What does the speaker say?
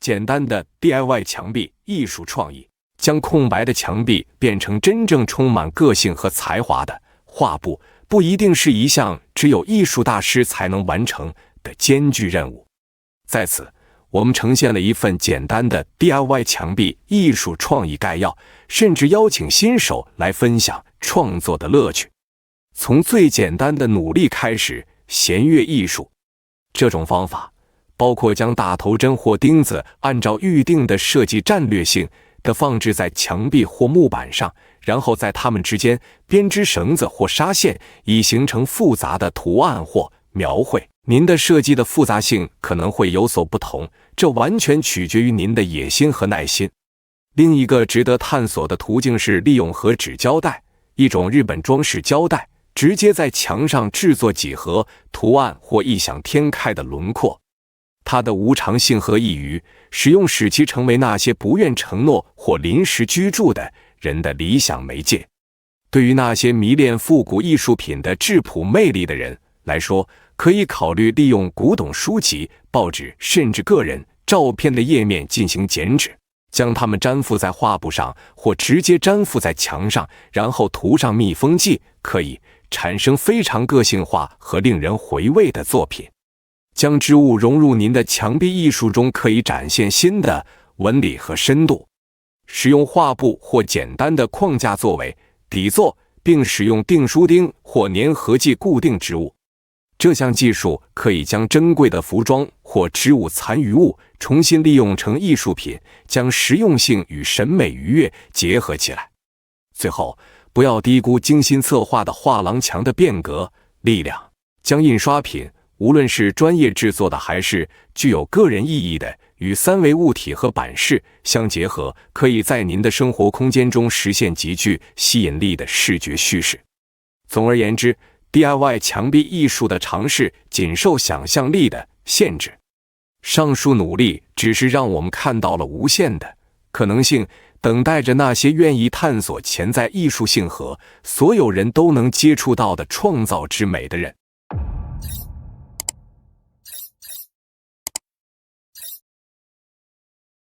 简单的 DIY 墙壁艺术创意，将空白的墙壁变成真正充满个性和才华的画布，不一定是一项只有艺术大师才能完成的艰巨任务。在此，我们呈现了一份简单的 DIY 墙壁艺术创意概要，甚至邀请新手来分享创作的乐趣。从最简单的努力开始，弦乐艺术。这种方法包括将大头针或钉子按照预定的设计战略性地放置在墙壁或木板上，然后在它们之间编织绳子或纱线，以形成复杂的图案或描绘。您的设计的复杂性可能会有所不同，这完全取决于您的野心和耐心。另一个值得探索的途径是利用和纸胶带，一种日本装饰胶带，直接在墙上制作几何图案或异想天开的轮廓。它的无偿性和易于使用使其成为那些不愿承诺或临时居住的人的理想媒介。对于那些迷恋复古艺术品的质朴魅力的人来说，可以考虑利用古董书籍、报纸甚至个人照片的页面进行剪纸，将它们粘附在画布上或直接粘附在墙上，然后涂上密封剂，可以产生非常个性化和令人回味的作品。将织物融入您的墙壁艺术中，可以展现新的纹理和深度。使用画布或简单的框架作为底座，并使用订书钉或粘合剂固定织物。这项技术可以将珍贵的服装或织物残余物重新利用成艺术品，将实用性与审美愉悦结合起来。最后，不要低估精心策划的画廊墙的变革力量。将印刷品，无论是专业制作的还是具有个人意义的，与三维物体和版式相结合，可以在您的生活空间中实现极具吸引力的视觉叙事。总而言之， DIY 墙壁艺术的尝试仅受想象力的限制。上述努力只是让我们看到了无限的可能性，等待着那些愿意探索潜在艺术性和所有人都能接触到的创造之美的人。